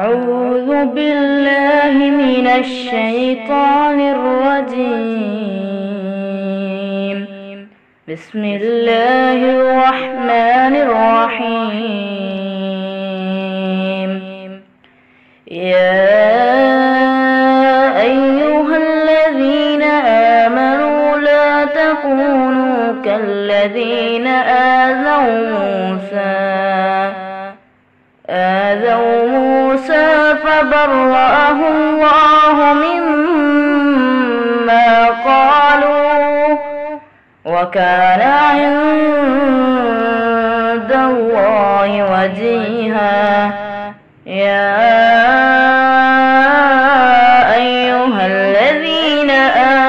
أعوذ بالله من الشيطان الرجيم. بسم الله الرحمن الرحيم. يا أيها الذين آمنوا لا تكونوا كالذين آذوا موسى فبرأه الله مما قالوا وكان عند الله وجيها. يا أيها الذين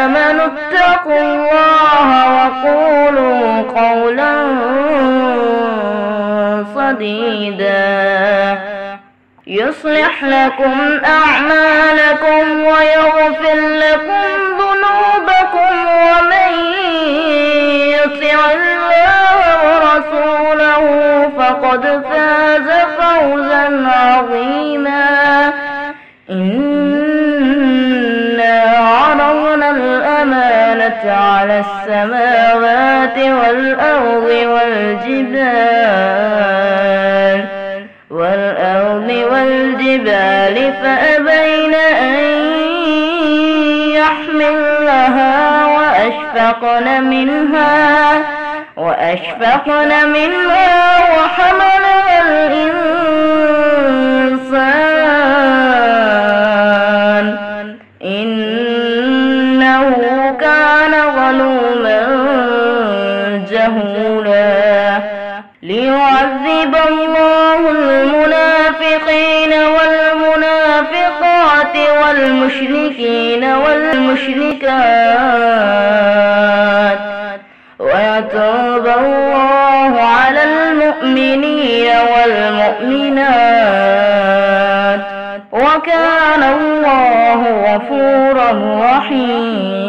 آمنوا اتقوا الله وقولوا قولا سديدا يصلح لكم أعمالكم ويغفر لكم ذنوبكم ومن يطع الله ورسوله فقد فاز فوزا عظيما. إنا عرضنا الأمانة على السماوات والأرض والجبال فأبين أن يحملنها وأشفقن منها وحملها الإنسان إنه كان ظلوما جهولا. ليعذب الله المنافقين والمنافقات والمشركين والمشركات ويتوب الله على المؤمنين والمؤمنات وكان الله غفورا رحيما.